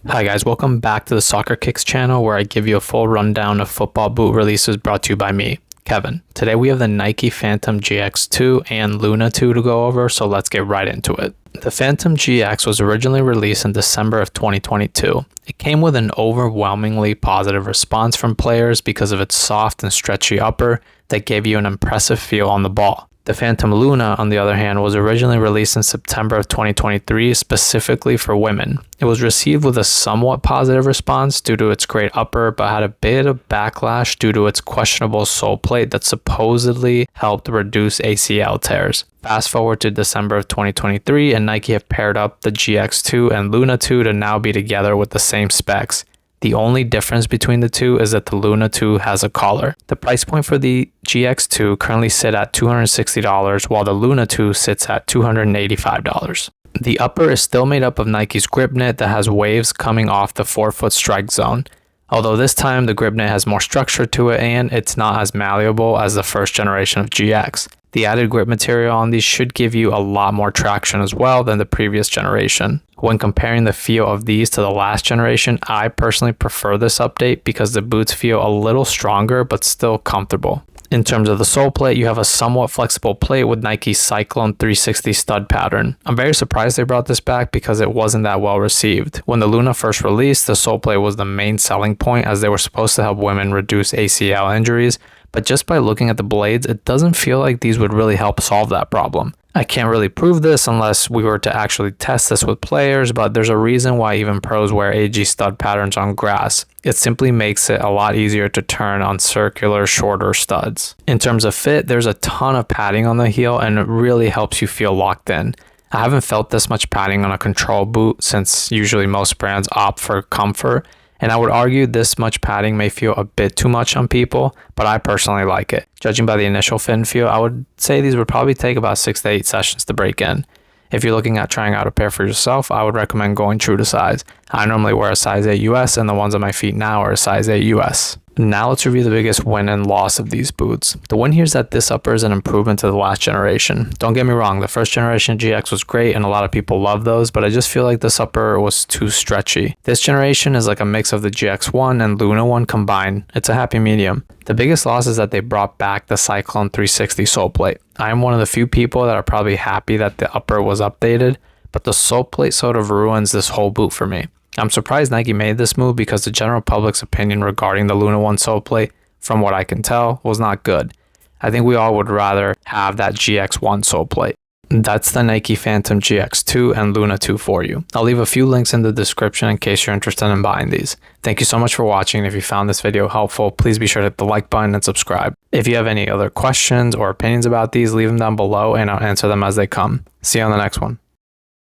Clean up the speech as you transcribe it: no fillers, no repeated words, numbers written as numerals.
Hi guys, welcome back to the Soccer Kicks channel where I give you a full rundown of football boot releases brought to you by me, Kevin. Today we have the Nike Phantom GX2 and Luna 2 to go over, so let's get right into it. The Phantom GX was originally released in December of 2022. It came with an overwhelmingly positive response from players because of its soft and stretchy upper that gave you an impressive feel on the ball. The Phantom Luna, on the other hand, was originally released in September of 2023 specifically for women. It was received with a somewhat positive response due to its great upper, but had a bit of backlash due to its questionable sole plate that supposedly helped reduce ACL tears. Fast forward to December of 2023, and Nike have paired up the GX2 and Luna 2 to now be together with the same specs. The only difference between the two is that the Luna 2 has a collar. The price point for the GX2 currently sits at $260, while the Luna 2 sits at $285. The upper is still made up of Nike's grip knit that has waves coming off the forefoot strike zone. Although this time the grip knit has more structure to it and it's not as malleable as the first generation of GX. The added grip material on these should give you a lot more traction as well than the previous generation. When comparing the feel of these to the last generation, I personally prefer this update because the boots feel a little stronger but still comfortable. In terms of the sole plate, you have a somewhat flexible plate with Nike's Cyclone 360 stud pattern. I'm very surprised they brought this back because it wasn't that well received. When the Luna first released, the sole plate was the main selling point as they were supposed to help women reduce ACL injuries, but just by looking at the blades, it doesn't feel like these would really help solve that problem. I can't really prove this unless we were to actually test this with players, but there's a reason why even pros wear AG stud patterns on grass. It simply makes it a lot easier to turn on circular, shorter studs. In terms of fit, there's a ton of padding on the heel and it really helps you feel locked in. I haven't felt this much padding on a control boot since usually most brands opt for comfort. And I would argue this much padding may feel a bit too much on people, but I personally like it. Judging by the initial fit and feel, I would say these would probably take about 6 to 8 sessions to break in. If you're looking at trying out a pair for yourself, I would recommend going true to size. I normally wear a size 8 US and the ones on my feet now are a size 8 US. Now let's review the biggest win and loss of these boots. The win here is that this upper is an improvement to the last generation. Don't get me wrong, the first generation GX was great and a lot of people love those, but I just feel like this upper was too stretchy. This generation is like a mix of the GX1 and Luna 1 combined. It's a happy medium. The biggest loss is that they brought back the Cyclone 360 sole plate. I am one of the few people that are probably happy that the upper was updated, but the sole plate sort of ruins this whole boot for me. I'm surprised Nike made this move because the general public's opinion regarding the Luna 1 sole plate, from what I can tell, was not good. I think we all would rather have that GX1 sole plate. That's the Nike Phantom GX2 and Luna 2 for you. I'll leave a few links in the description in case you're interested in buying these. Thank you so much for watching. If you found this video helpful, please be sure to hit the like button and subscribe. If you have any other questions or opinions about these, leave them down below and I'll answer them as they come. See you on the next one.